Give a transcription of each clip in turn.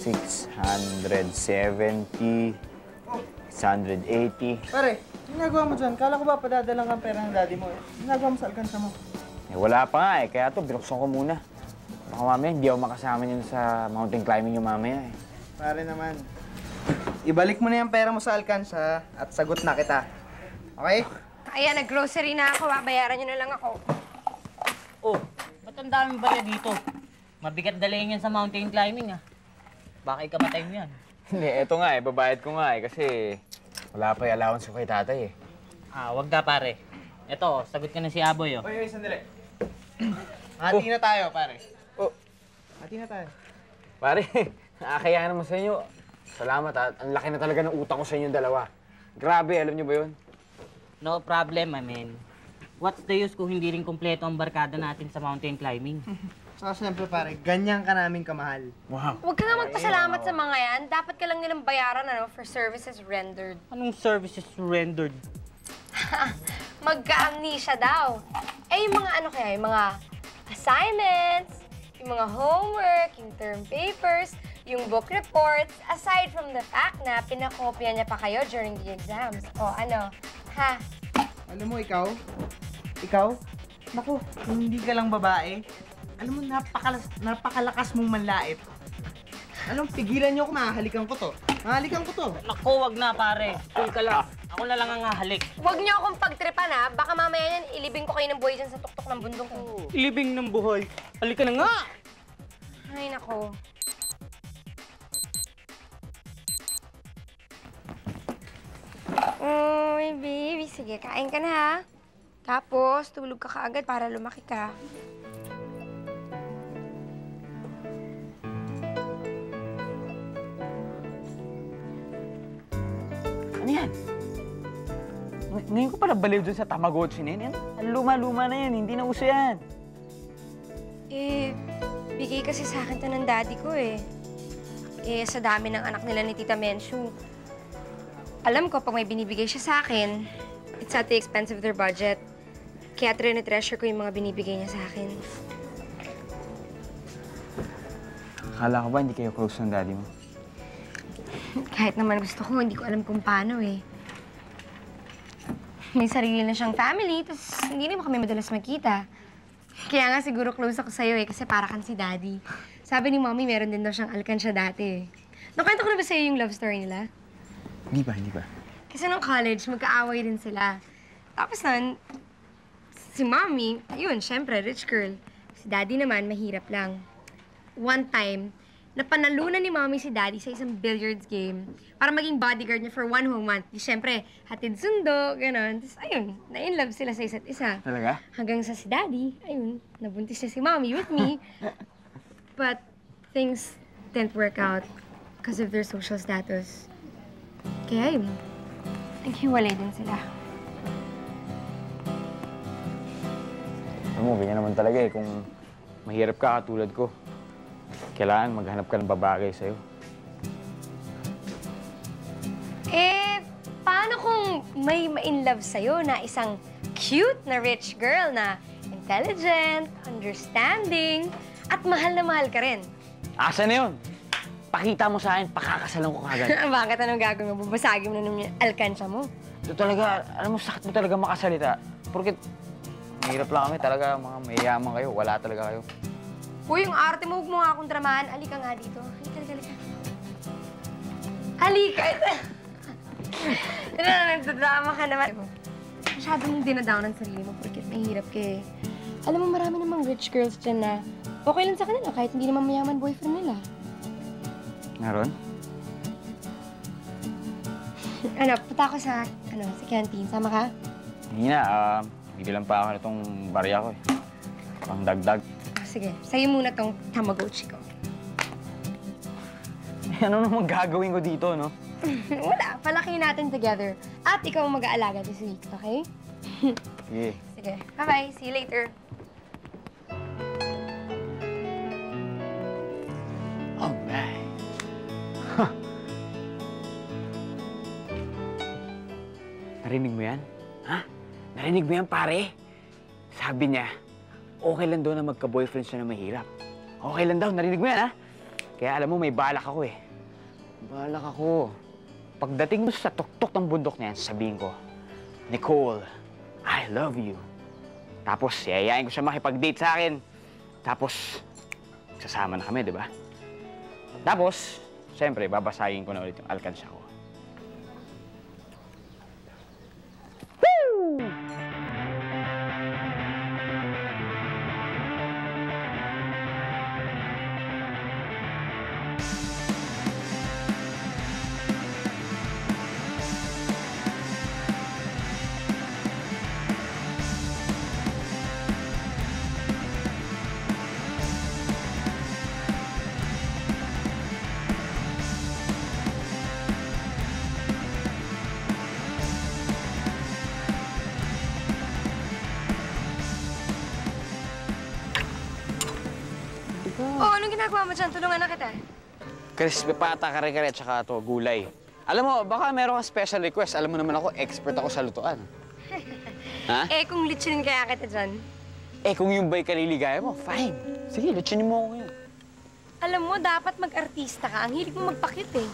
670, 680. Pare, ginagawa mo dyan? Kala ko ba padadalang ang pera ng daddy mo eh? Ginagawa mo sa alkansa mo. Eh, wala pa nga eh, kaya to binuksan ko muna. Baka mamaya hindi ako makasama niyo sa mountain climbing yung mamaya eh. Pare naman, ibalik mo na yung pera mo sa alkansa at sagot na kita. Okay? Ayan, nag-grocery na ako. Bayaran niyo na lang ako. Oh, ba't ang daming barya dito? Mabigat dalhin yan sa mountain climbing, ah. Baka ikamatay mo yan. Hindi, eto nga eh, babayad ko nga eh, kasi wala pa yung allowance ko kay tatay eh. Ah, wag na, pare. Eto, sagot ka na si Aboy, oh. Oy, sandali. Hati na tayo, pare. Oh, Hati na tayo. pare, nakakaya naman sa inyo. Salamat at ang laki na talaga ng utang ko sa inyong dalawa. Grabe, alam niyo ba yun? No problem, I mean. What's the use kung hindi rin kumpleto ang barkada natin sa mountain climbing? Saka siyempre, pare, ganyan ka namin kamahal. Wow. Huwag ka nga magpasalamat sa mga yan. Dapat ka lang nilang bayaran for services rendered. Anong services rendered? Magka-amnesia daw. Eh, yung mga yung mga assignments, yung mga homework, yung term papers, yung book reports, aside from the fact na pinakopya niya pa kayo during the exams. O ano, ha? Alam mo, ikaw, naku, kung hindi ka lang babae, alam mo, napakalakas mong manlait. Alam, pigilan niyo ako, mahahalikan ko to. Naku, wag na, pare. Cool ka lang. Ako na lang ang hahalik. Huwag niyo akong pagtripan, ha? Baka mamaya yan, ilibing ko kayo ng buhay dyan sa tuktok ng bundok. Ilibing ng buhay. Halika na nga! Ay, nako. Uy, baby. Sige, kain ka na, ha? Tapos, tulog ka kaagad para lumaki ka. Ano yan? Ngayon ko pala baliw dun sa Tamagotchi na yan. Ang luma-luma na yan, hindi na uso yan. Eh, bigay kasi sa akin to ng daddy ko, eh. Eh, sa dami ng anak nila ni Tita Menshu. Alam ko, pag may binibigay siya sa akin, it's at the expense of their budget. Kaya treasure ko yung mga binibigay niya sa akin. Akala ko ba hindi kayo close ng daddy mo? Kahit naman gusto ko, hindi ko alam kung paano, eh. May sarili na siyang family, tapos hindi naman kami madalas magkita. Kaya nga siguro close ako sa'yo, eh, kasi para kang si daddy. Sabi ni mommy, meron din daw siyang alkansya dati, eh. Nakwento ko na ba sa'yo yung love story nila? Hindi ba? Kasi nung college, magkaaway din sila. Tapos nun, si mommy, yun, syempre, rich girl. Si daddy naman, mahirap lang. One time, napanalunan ni mommy si daddy sa isang billiards game para maging bodyguard niya for 1 whole month. Di syempre, hatid sundo, gano'n. Tapos ayun, na-in-love sila sa isa't isa. Talaga? Hanggang sa si daddy, ayun, nabuntis niya si mommy with me. But things didn't work out because of their social status. Kaya yun, naghiwalay din sila. Alam mo, ganyan naman talaga eh. Kung mahirap ka katulad ko, kailangan maghanap ka ng babagay sa'yo. Eh, paano kung may ma-inlove sa'yo na isang cute na rich girl na intelligent, understanding, at mahal na mahal ka rin? Asa na yun? Pakita mo sa akin, pakakasalan ko kagad. Bakit anong gagawin mo? Babasagin mo na naman yung alkansya mo? Ito talaga, alam mo, sakit mo talaga makasalita. Porque mahirap lang kami talaga, mga mayayaman kayo, wala talaga kayo. Uy, yung arte mo, huwag mo nga akong dramahan. Halika nga dito. Halika. Halika! Nagdadrama ka naman. Masyado mong dinadown ang sarili mo porque mahirap ka eh. Alam mo, marami namang rich girls dyan na okay lang sa kanila kahit hindi naman mayaman boyfriend nila. Meron? Punta ako sa canteen. Sama ka? Hindi na, bibilang pa ako na itong barya ko eh. Pang dagdag. Sige, sa'yo muna tong Tamagotchi ko. Ano naman gagawin ko dito, no? Wala, palakihin natin together. At ikaw ang mag-aalaga this week, okay? Sige. Sige, bye-bye. See you later. Alright. Narinig mo yan? Ha? Narinig mo yan, pare? Sabi niya, okay lang daw na magka-boyfriend siya na mahirap. Okay lang daw, narinig mo yan, ha? Kaya alam mo, may balak ako eh. Balak ako. Pagdating mo sa tuktok ng bundok na yan, sabihin ko, Nicole, I love you. Tapos, yayain ko siya makipag-date sa akin. Tapos, sasama na kami, di ba? Tapos, siyempre, babasahin ko na ulit yung alkansya ko. Woo! Oh, anong ginagawa mo dyan? Tulungan na kita. Crispy pata, kare-kare, tsaka to, gulay. Alam mo, baka meron kang special request. Alam mo naman ako, expert ako sa lutuan. Ha? Eh, kung litsinin kaya kita dyan. Eh, kung yung ba'y kaliligaya mo, fine. Sige, lutsinin mo ako ngayon. Alam mo, dapat mag-artista ka. Ang hilig mo magpakit eh.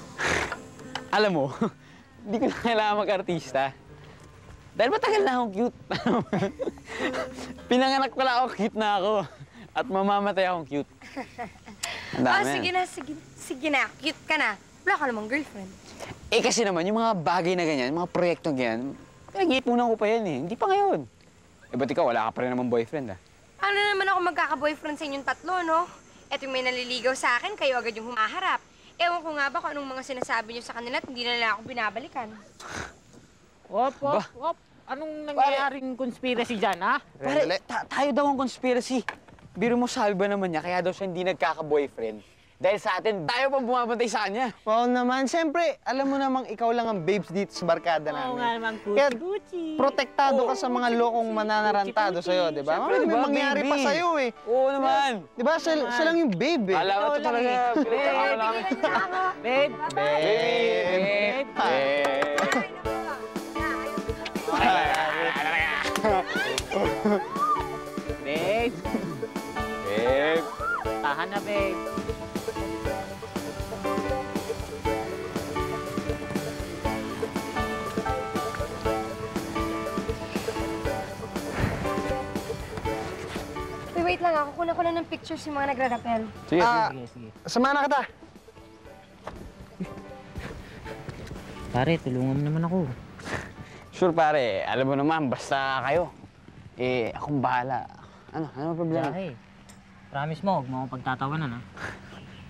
Alam mo, hindi ko na kailangan mag-artista. Dahil matagal na akong cute. Pinanganak ko lang ako, cute na ako. At mamamatay akong cute. Ang dami. Oh, sige na, sige na. Cute ka na. Wala ka namang girlfriend. Eh kasi naman, yung mga bagay na ganyan, mga proyektong ganyan, pinag-iipunan ko pa yan eh. Hindi pa ngayon. Eh, ba't ikaw, wala ka pa rin naman boyfriend ah? Ano naman ako magkaka-boyfriend sa inyong tatlo, no? Eto yung may naliligaw sa akin, kayo agad yung humaharap. Ewan ko nga ba kung anong mga sinasabi niyo sa kanila at hindi na nila ako binabalikan. Wop. Anong nangyayaring conspiracy dyan, ha? Pare, tayo daw ang conspiracy. Biro mo, sabi ba naman niya, kaya daw siya hindi nagkaka-boyfriend. Dahil sa atin, tayo pa bumabantay sa kanya. Oo naman, siyempre, alam mo namang ikaw lang ang babes dito sa barkada namin. Oo nga naman, Kaya Gucci. protektado ka sa mga lokong mananarantado sa'yo, di ba? Siyempre, May di ba, mangyari baby? pa sa'yo eh. Oo naman. Di ba? Siya lang yung babe eh. Alam ko ito talaga. Pinagkakaroon namin. Babe! Babe! Babe! Babe. Tahan na, babe. Uy, wait lang ako. Kunan ko lang ng pictures yung mga nagra-rappel. Sige, Sige. Samahan na kita. Pare, tulungan mo naman ako. Sure pare, alam mo naman, basta kayo. Eh, akong bahala. Ano ang problema? Jahe. Promise mo, huwag mo akong pagtatawanan, ha?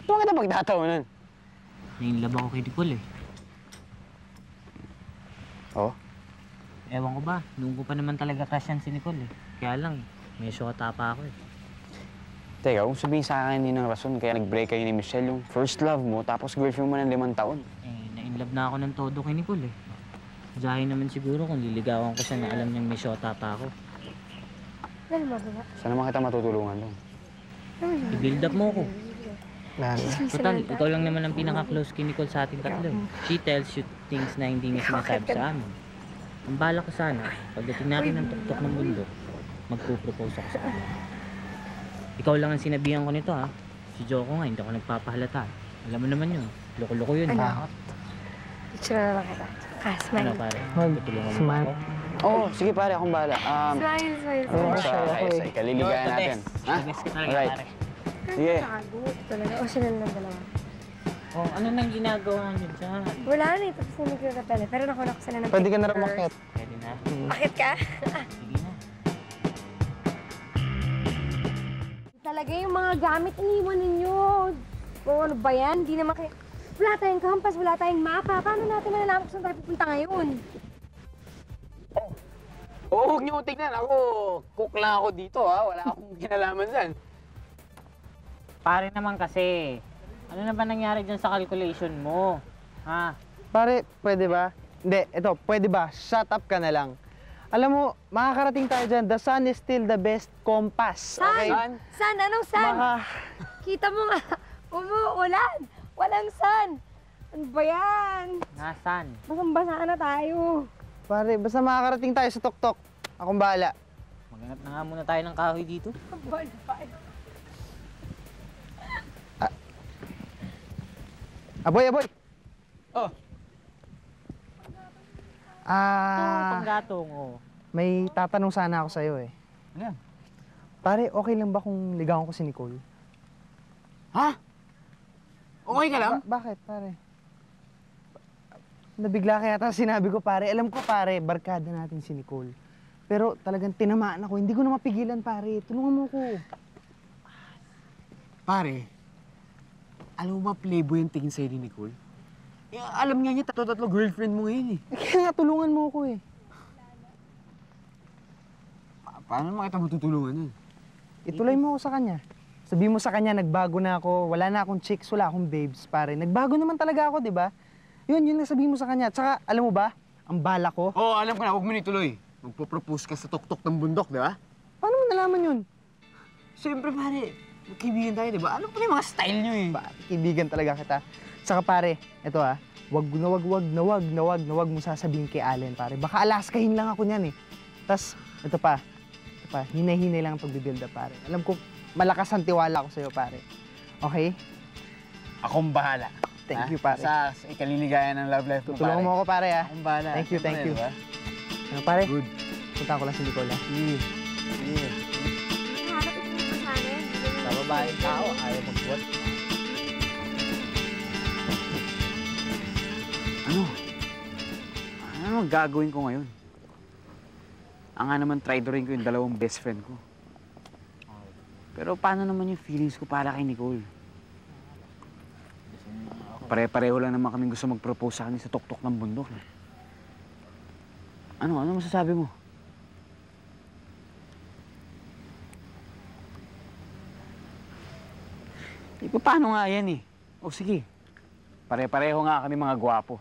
Huwag kita pagtatawanan. Nainlove ako kay Nicole, eh. Oo? Ewan ko ba, noon ko pa naman talaga crush yan si Nicole, eh. Kaya lang, may syota pa ako, eh. Teka, kung sabihin sa akin hindi ng rason kaya nag-break kayo ni Michelle, yung first love mo, tapos girlfriend mo ng 5 taon. Eh, na-inlove na ako ng todo kay Nicole, eh. Jahe naman siguro kung liligawan ko siya na alam niyang may syota pa ako. Ano mo ba? Saan naman kita matutulungan doon? I-build up mo ko. Lalo. Total, ikaw lang naman ang pinaka-close kay Nicole sa ating tatlo. She tells you things na hindi niya sinasabi sa amin. Ang bala ko sana, pagdating natin ng tuktok ng bundok, magpo-propose ako sa kanya. Ikaw lang ang sinabihan ko nito, ha? Si Joko nga, hindi ako nagpapahalata. Alam mo naman yun, loko-loko yun. Ano? Picture na lang kita. Smile. Ano pare? Tutulungan mo ba Smile. ako? Oo, sige pare, akong bahala. Smile. Sa ikaliligayan natin. Ha? The best ka talaga, Alright. pare. Sige. Tago. Talaga. O, sila lang dalawa. Oh, ano nang ginagawa niyo dyan? Wala na eh. Tapos na nagre-rappel eh. Pero nakuha ko sila ng Pwede ka na rin pictures. umakyat. Pwede na. Bakit ka? Sige na. Talaga yung mga gamit iniwan ninyo. O ano ba yan? Di naman kayo... Wala tayong compass, wala tayong mapa. Paano natin malalaman kung saan tayo pupunta ngayon? Oo, huwag niyo tingnan. Ako, cook lang ako dito ha. Wala akong kinalaman dyan. Pare naman kasi, ano na ba nangyari dyan sa calculation mo? Ha? Pare, pwede ba? Hindi, ito, pwede ba? Shut up ka na lang. Alam mo, makakarating tayo dyan. The sun is still the best compass. Okay? San? San? Anong san? Kita mo nga, umuulan. Walang sun. Ano ba yan? Nasaan? Basang-basa na tayo. Pare, basta makakarating tayo sa tuktok. Akong bahala. Maghanap na nga muna tayo ng kahoy dito. Aboy, aboy! Oh. Panggatong, oh. May tatanong sana ako sa'yo eh. Ano yan? Pare, okay lang ba kung ligawan ko si Nicole? Ha? Okay ka lang? Bakit, pare? Nabigla kaya ta sinabi ko, pare. Alam ko, pare, barkada natin si Nicole. Pero talagang tinamaan ako. Hindi ko na mapigilan, pare. Tulungan mo ko. Pare, alam mo ba playboy ang tingin sa'yo ni Nicole? Eh, alam nga niya, tatlo girlfriend mo ngayon eh. Kaya nga, tulungan mo ko eh. Paano naman kita matutulungan nun? Ituloy mo ako sa kanya. Sabi mo sa kanya, nagbago na ako. Wala na akong chicks, wala akong babes, pare. Nagbago naman talaga ako, di ba? Yun na sabihin mo sa kanya. Tsaka, alam mo ba, ang bala ko. Oo, alam ko na, huwag mo nituloy. Magpo-propose ka sa tuktok ng bundok, di ba? Paano mo nalaman yun? Siyempre, pare, magkaibigan tayo, di ba? Alam ko na yung mga style niyo eh. Kaibigan talaga kita. Saka pare, eto wag mo sasabihin kay Allen, pare. Baka alaskahin lang ako niyan eh. Tas, ito pa, hinay-hinay lang ang pagbibuild up, pare. Alam ko, malakas ang tiwala ko sa'yo, pare. Okay? Akong bahala. Thank you, pare. Sa ikaliligayan ng love life mo, pare. Tutulungan mo ako, pare, ha? Akong bahala. Thank you, thank you. Diba? Ano, pare? Good. Punta ko lang si Nicole, ha? Sige. Hanap ito mo sa akin. Sa babaeng tao, ayaw magbuhat. Ano ang gagawin ko ngayon? Ang nga naman traidorin ko yung dalawang best friend ko. Pero paano naman yung feelings ko para kay Nicole? Pare-pareho lang naman kami gusto mag-propose sa kanya sa tuktok ng bundok. Ano masasabi mo? Paano nga yan eh? O sige, pare-pareho nga kami mga gwapo.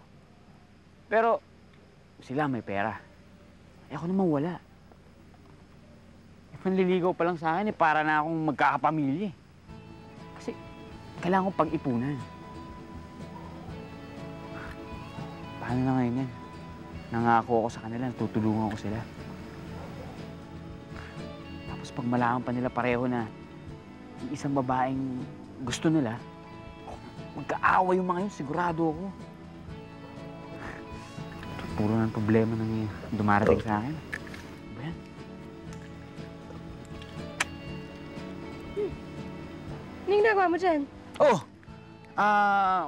Pero sila may pera. Eh ako naman wala. Panliligaw pa lang sa akin, para na akong magkakapamilya. Kasi kailangan kong pag-ipunan. Paano na ngayon yan? Nangako ako sa kanila, tutulungan ko sila. Tapos pag malaman pa nila pareho na yung isang babaeng gusto nila, magkaaway yung mga yun, sigurado ako. Puro ng problema nang dumarating sa akin. Ano yung ginagawa mo dyan? Oh!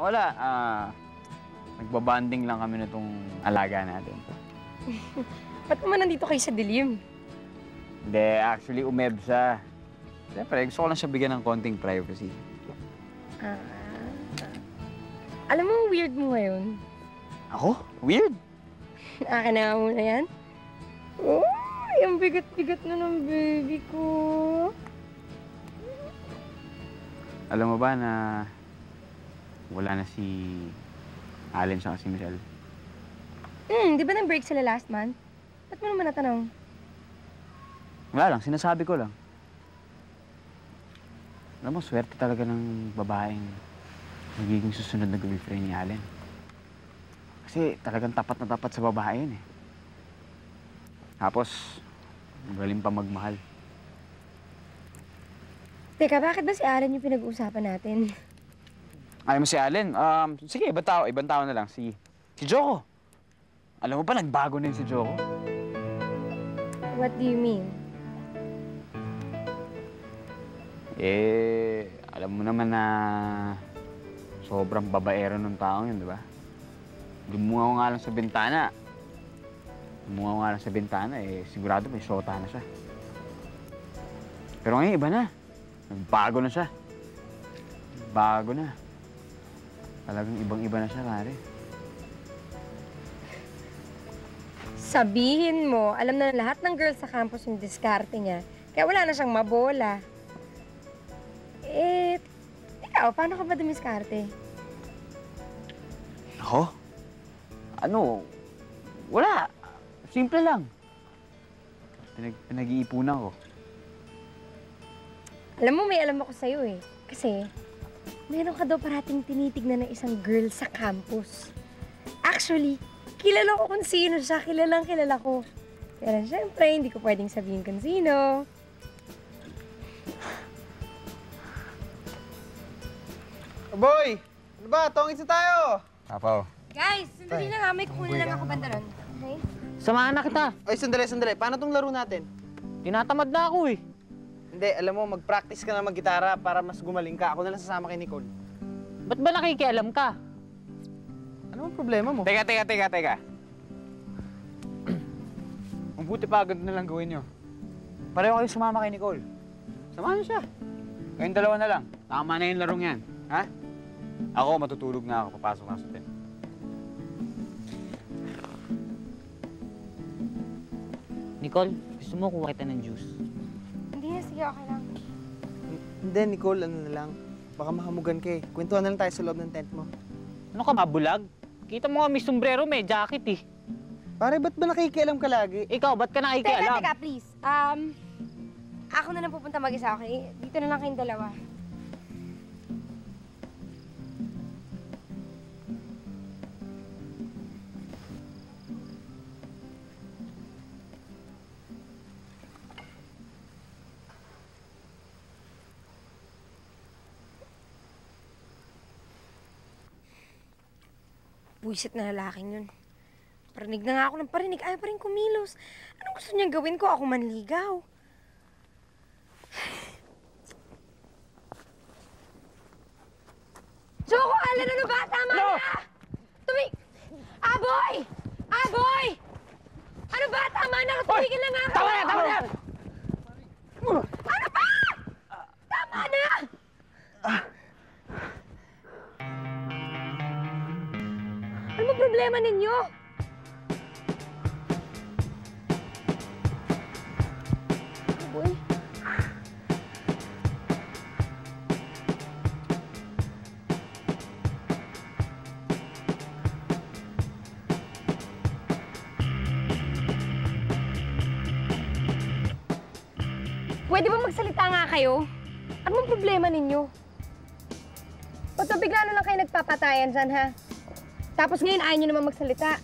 Wala. Nagbabanding lang kami na itong alaga natin. Ba't naman nandito kayo sa dilim? Hindi, actually, umeb siya. Siyempre, gusto ko lang siya bigyan ng konting privacy. Alam mo, weird mo ngayon. Ako? Weird? Akin na nga muna yan. Oh, yung bigat-bigat na ng baby ko. Alam mo ba na wala na si Allen sa si Michelle? Di ba nang-break sila last month? Ba't mo naman natanong? Wala lang, sinasabi ko lang. Alam mo, swerte talaga ng babaeng magiging susunod na girlfriend ni Allen. Kasi talagang tapat na tapat sa babae yun eh. Tapos, magaling pa magmahal. Teka, bakit ba si Allen yung pinag-uusapan natin? Alam mo si Allen? Sige, ibang tao na lang. Si Joko. Alam mo ba, nagbago na yun si Joko? What do you mean? Alam mo naman na sobrang babaero ng taong yun, di ba? Lumungaw nga lang sa bintana. Sigurado may shota na siya. Pero ngayon, iba na. Nagbago na siya. Bago na. Talagang ibang-iba na siya, pare. Sabihin mo, alam na lahat ng girls sa campus yung diskarte niya. Kaya wala na siyang mabola. Ikaw, paano ka ba dumiskarte? Ako? Wala. Simple lang. Pinag-iipunan ko. Alam mo, may alam ako sa'yo eh. Kasi, meron ka daw parating tinitignan ng isang girl sa campus. Actually, kilala ko kung sino siya. Kilalang kilala ko. Pero syempre, hindi ko pwedeng sabihin kung sino. Boy! Ano ba? Tongits na tayo! Apaw. Guys, sandali lang ha. May kukunin lang ako bandaron. Okay? Samahan na kita. Ay, sandali. Paano tong laro natin? Tinatamad na ako eh. Hindi, alam mo, mag-practice ka na mag-gitara para mas gumaling ka. Ako na lang sasama kay Nicole. Ba't ba nakikialam ka? Ano ang problema mo? Teka. Ang buti pa, ganito na lang gawin nyo. Pareho kayo sumama kay Nicole. Samahan niyo siya. Kayong dalawa na lang. Tama na yung larong yan. Ha? Ako, matutulog na ako. Papasok na sa tent. Nicole, gusto mo kuha kita ng juice? Hindi na, sige, okay lang. Hindi, Nicole, ano na lang. Baka mahamugan ka eh. Kwentuhan na lang tayo sa loob ng tent mo. Ano ka, mabulag? Kita mo nga may sombrero, may jacket eh. Pare, ba't ba nakikialam ka lagi? Ikaw, ba't ka nakikialam? Teka, please. Ako na lang pupunta mag-isa, okay? Dito na lang kayong dalawa. Buisit na lalaking yun. Parinig na nga ako ng parinig. Ayaw pa rin kumilos. Anong gusto niyang gawin ko? Ako manligaw. Joko, Alan, ano ba? Tama na! Aboy! Aboy! Ano ba? Tama na! Tumigil na nga ako! Tama na! Ano ba? Tama na! Ano ba problema ninyo? Aboy? Pwede ba magsalita nga kayo? Ano bang problema ninyo? Ba't ba bigla na lang kayo nagpapatayan dyan, ha? Tapos ngayon ayaw nyo naman magsalita.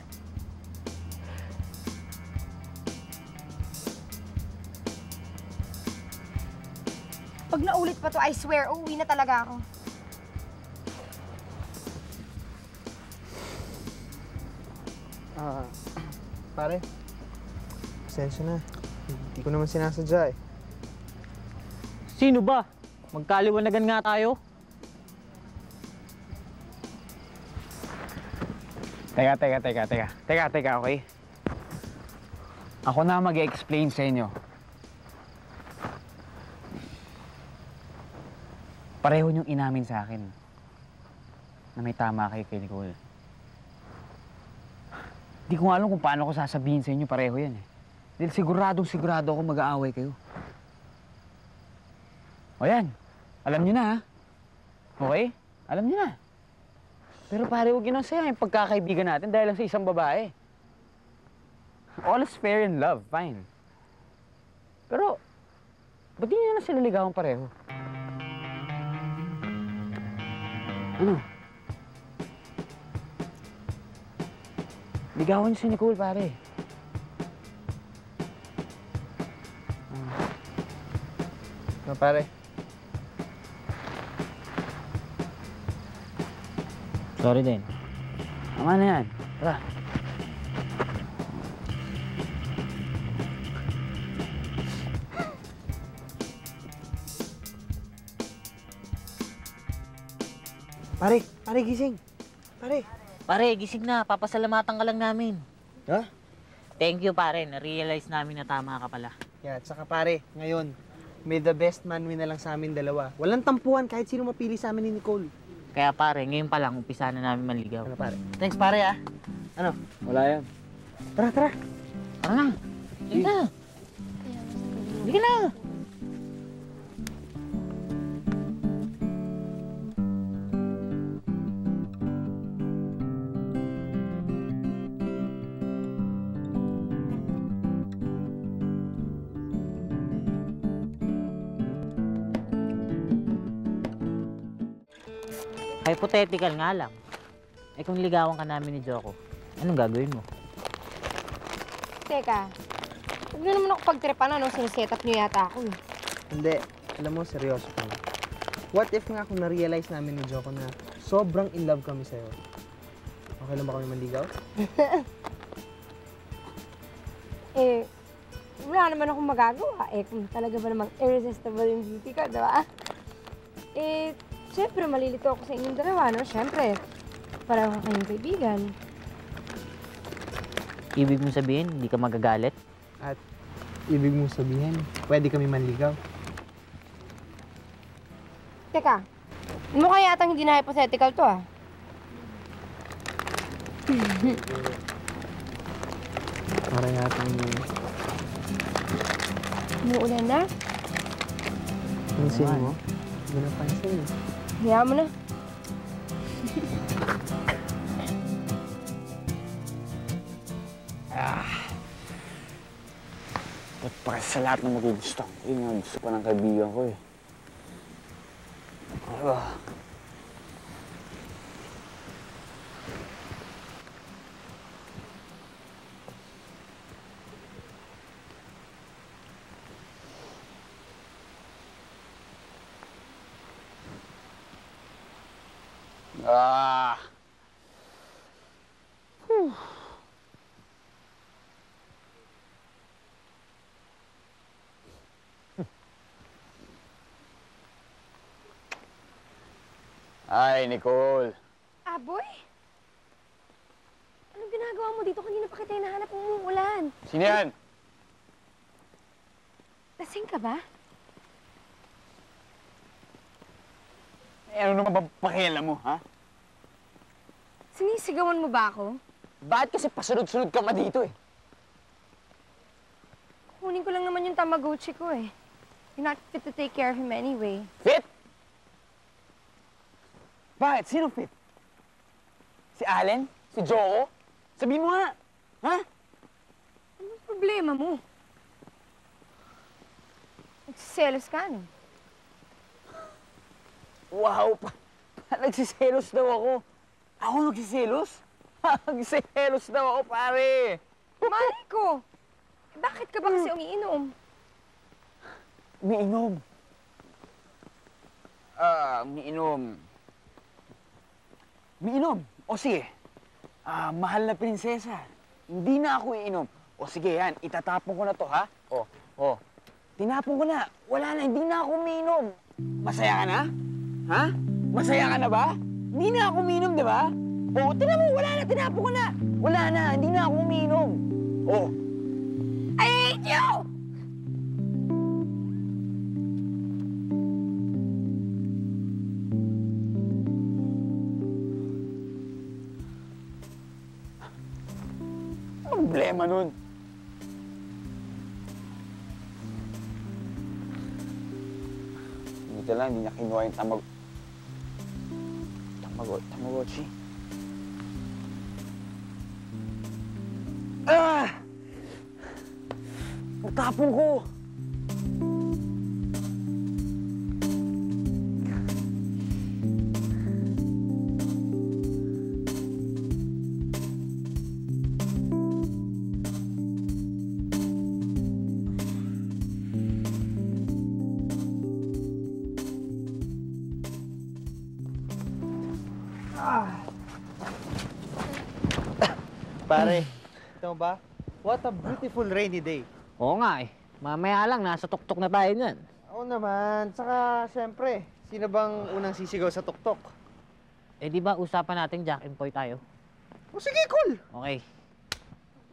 Pag naulit pa to, I swear, uuwi na talaga ako. Pare, pasensya na. Hindi ko naman sinasadya eh. Sino ba? Magkaliwanagan nga tayo. Teka, okay? Ako na mag-explain sa inyo. Pareho niyong inamin sa akin na may tama kayo kay Nicole. Di ko nga alam kung paano ko sasabihin sa inyo pareho yan eh. Dahil sigurado ako mag-aaway kayo. O yan, alam niyo na ha? Okay? Alam niyo na. Pero pare, huwag yun ang saya yung pagkakaibigan natin dahil lang sa isang babae. All is fair in love, fine. Pero, ba't di niyo na sila ligawan pareho? Ano? Ligawan niyo si Nicole, pare. Pare, Sorry din. Tama na yan. Tara. Pare, gising. Pare. Pare, gising na. Papasalamatan ka lang namin. Ha? Thank you, pare. Na-realize namin na tama ka pala. Yeah, at saka pare, ngayon, may the best man win na lang sa amin dalawa. Walang tampuhan kahit sino mapili sa amin ni Nicole. Kaya pare, ngayon pa lang, umpisa na namin maligaw. Ano pare? Thanks pare ah. Ano? Wala yan. Tara. Tara na. Sige na. Sige na. Hypothetical nga lang. Eh kung ligawan ka namin ni Joko, anong gagawin mo? Teka, huwag na naman ako pagtripan, ano? Sineset up niyo yata ako, eh. Hindi. Alam mo, seryoso ka. what if nga kung na-realize namin ni Joko na sobrang in love kami sa'yo? Okay lang ba kami manligaw? Eh, wala naman akong magagawa. Eh, kung talaga ba namang irresistible yung beauty ko, diba? Eh, syempre, malilito ako sa inyong dalawa, no? Syempre, para ako kayong kaibigan. Ibig mong sabihin, hindi ka magagalit? At ibig mong sabihin, pwede kami manligaw? Teka, mukha yatang hindi na hypothetical to, ah. Para yatang Umuulan na? pansin mo. Hindi na pansin. Hayaan mo na. At para sa lahat ng magugusto. Yun nga, gusto pa ng kaibigan ko eh. Ah! Whew. Ay, Nicole. Boy? Anong ginagawa mo dito? Kanina pa kita hinahanap umuulan. Sino yan? Lasing ka ba? Eh, ano naman ba pakialam mo, ha? Sinisigawan mo ba ako? Bakit kasi pasunod-sunod ka ma dito eh? Kunin ko lang naman yung Tamagotchi ko eh. You're not fit to take care of him anyway. Fit? Bakit? Sino fit? Si Allen? Si Joko? Sabihin mo nga! Ha? Anong problema mo? Nagsiselos ka, no? Wow! Nagsiselos daw ako. Ako nagsiselos? Nagsiselos daw ako, pare! Malay ko! Eh, bakit ka ba kasi umiinom? Umiinom. Umiinom. Umiinom? O sige. Mahal na prinsesa. Hindi na ako iinom. O sige yan, itatapon ko na to, ha? O. Tinapon ko na. Wala na, hindi na ako umiinom. Masaya ka na? Ha? Masaya ka na ba? Hindi na ako umiinom, di ba? O, tingnan mo, wala na, tinapon ko na. Wala na, hindi na ako umiinom. O. I hate you! Anong problema nun? Dito lang, hindi niya kinuha yung Tamagotchi. Natapon ko! Pare, ito ba? What a beautiful rainy day. Oo nga eh. Mamaya lang, nasa tuktok na tayo niyan. Oo naman. Saka, siyempre, sino bang unang sisigaw sa tuktok? Eh di ba usapan natin Jack and Poy tayo? O sige, cool! Okay.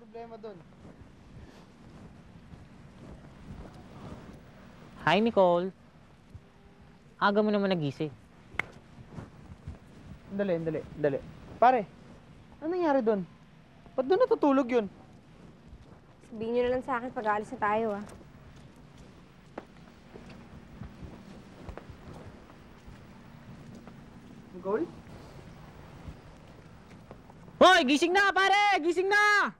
Problema dun. Hi Nicole. Aga mo naman nagising. Dali. Pare, ano nangyari dun? Ba't doon natutulog yun? Sabihin nyo na lang sa akin pag aalis na tayo, ah. Nicole? Hoy! Gising na pare! Gising na!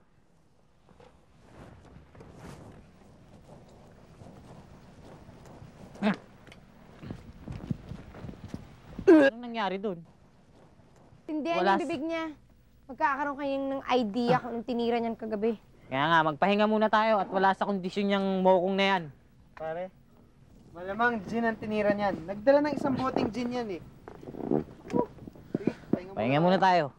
Anong nangyari dun? Tindihan Wala yung bibig niya. Magkakaroon kayong ng idea kung anong tinira niyan kagabi. Kaya nga, magpahinga muna tayo at wala sa kondisyon niyang mokong na yan. Pare, Malamang gin ang tinira niyan. Nagdala ng isang boteng gin yan eh. Sige, Pahinga muna tayo.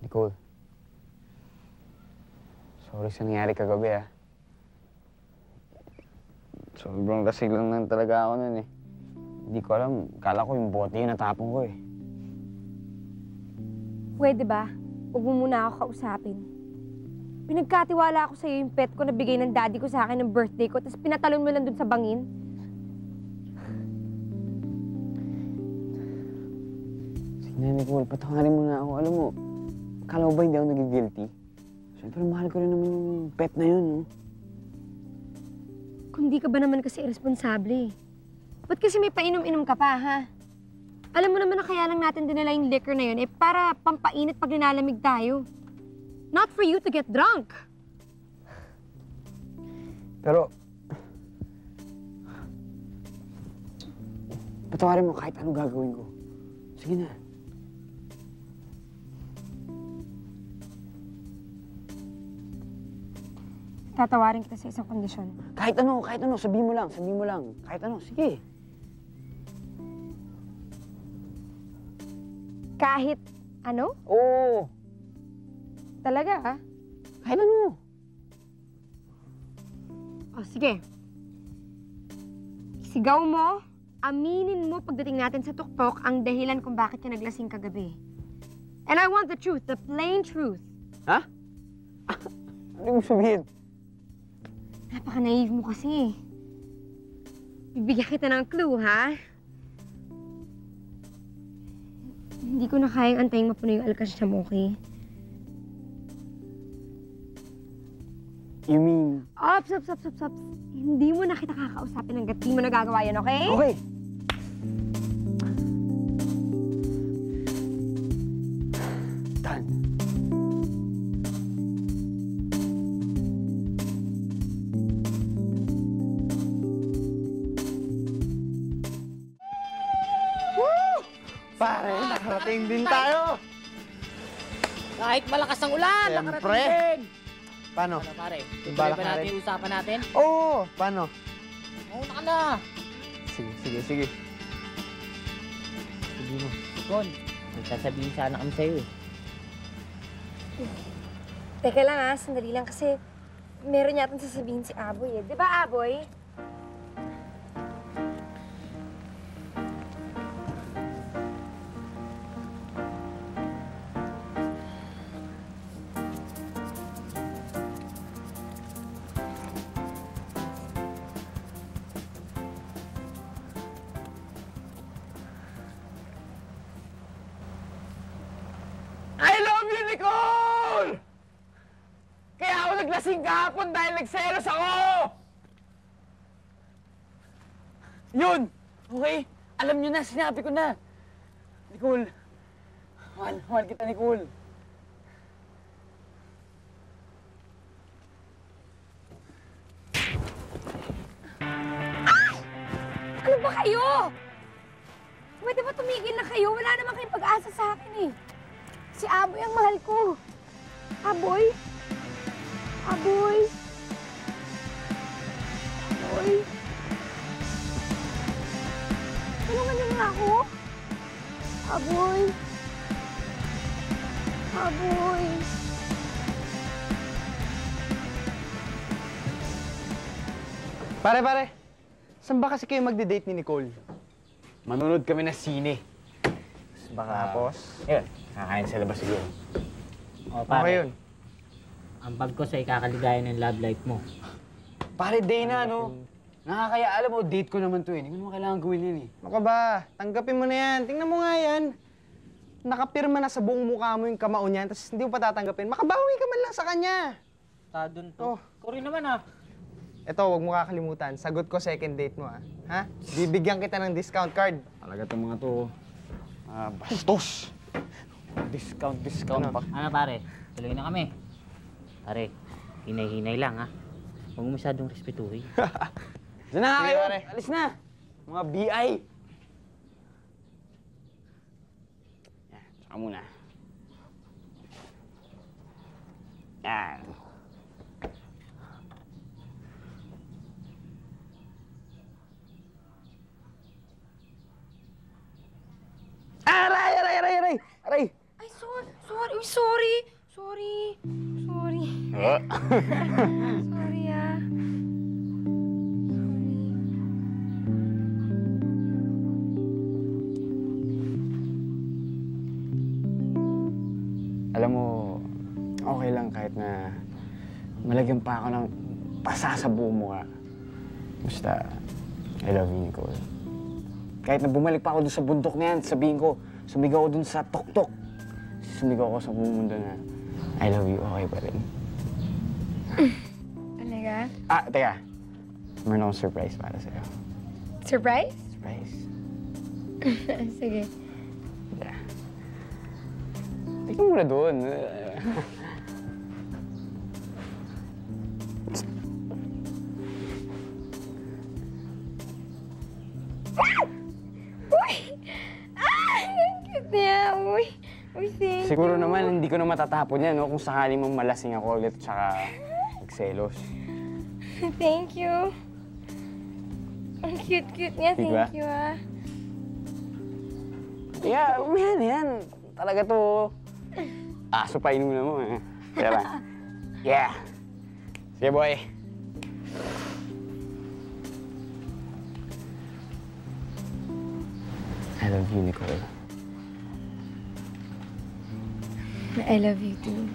Nicole. Sorry sa nangyari kagabi, ah. Sobrang lasing lang talaga ako nun, eh. Hindi ko alam. Kala ko yung bote yung natapon ko, eh. Pwede ba? Huwag mo muna ako kausapin. Pinagkatiwala ako sa'yo yung pet ko na bigay ng daddy ko sa akin ng birthday ko, tapos pinatalon mo lang dun sa bangin. Sige na, Nicole. Patawarin mo na ako. Alam mo, akala mo ba hindi ako nagigilty? Siyempre, mahal ko rin naman yung pet na yun, no? Kung di ka ba naman kasi irresponsable, ba't kasi may painom-inom ka pa, ha? Alam mo naman na kaya lang natin dinala yung liquor na yun, eh para pampainit pag nilalamig tayo. Not for you to get drunk. Pero, patawarin mo kahit anong gagawin ko. Sige na. Tatawarin kita sa isang kondisyon. Kahit ano, sabihin mo lang, Kahit ano, sige. Kahit ano? Oo, Talaga, ha? kahit ano. O, sige. Sigaw mo, aminin mo pagdating natin sa tuktok ang dahilan kung bakit ka naglasing kagabi. And I want the truth, the plain truth. Ha? Ano yung sabihin? Napaka-naive mo kasi. Bibigyan kita ng clue, ha? Hindi ko na kayang antayin mapuno yung alkasyam, okay? You mean? Ops. Hindi mo na kita kakausapin hanggat di mo nagagawa yan, okay? Okay. Done. Pare, nakarating din tayo. Kahit malakas ang ulan, Siyempre. nakarating din. Paano? Ano pare? Yung Tuloy balak ba natin natin? yung usapan natin? Oo, paano? Mauna ka na. Sige. Sige mo. Kon, may sasabihin sana kami sa'yo eh. Teka lang, ha? Sandali lang kasi meron yatang sasabihin si Aboy, eh. Di ba, Aboy? I love you, Nicole! Kaya ako naglasing kahapon dahil nagselos ako! Yun! Okay? Alam nyo na, sinabi ko na. Nicole, mahal kita, Nicole. Ano ba kayo? Pwede ba tumigil na kayo? Wala naman kayong pag-asa sa akin, eh. Si Aboy ang mahal ko. Aboy? Aboy? Aboy? Tulungan niyo nga ako. Aboy? Aboy? Pare. Saan ba kasi kayo magde-date ni Nicole? Manunod kami na sine. Tapos? Yun, kakain sa labas siguro. O Okay pare, yun. ang bag ko sa ikakaligayan ng love life mo. Pare, Dana, no? Nakakaya, alam mo, date ko naman to eh. Hindi ko naman kailangan gawin yun eh. Ano ka ba? Tanggapin mo na yan. Tingnan mo nga yan. Nakapirma na sa buong mukha mo yung kamao niyan, tapos hindi mo pa tatanggapin. Makabawi ka man lang sa kanya. Tadon to. Oh. Ikaw rin naman ah. Ito, huwag mo kakalimutan. Sagot ko second date mo, ha? Ha? Bibigyan kita ng discount card. Talaga itong mga to, bastos. Discount pa. Ano pare? Tuloy na kami. Pare, hinay-hinay lang ha. Huwag mo masyadong respetuhin. Diyan na nga Sige, kayo! pare. Alis na! Mga BI! Yan, tsaka muna. Yan. Aray! Ay, sorry. Uy, sorry. Sorry ah. Sorry. Alam mo, okay lang kahit na malagyan pa ako ng pasa sa buong mukha. Basta, I love you, Nicole. Kahit na bumalik pa ako dun sa bundok na yan, sabihin ko, sumigaw ako dun sa tuktok. Sumigaw ako sa buong mundo na, I love you, okay pa rin. Talaga? Teka. Meron akong surprise para sa'yo. Surprise? Surprise. Sige. Yeah. Tingnan mo na doon. Ang cute niya. Uy, thank you. Siguro naman, hindi ko na matatapon yan, no? Kung sakali mong malasing ako ulit, tsaka magselos. Thank you. Ang cute niya. Diba? Thank you, ah. Yeah, yan. Talaga to. Aso pa inumin mo, eh. Kaya lang. Yeah. Sige, boy. I love you, Nicole. I love you too.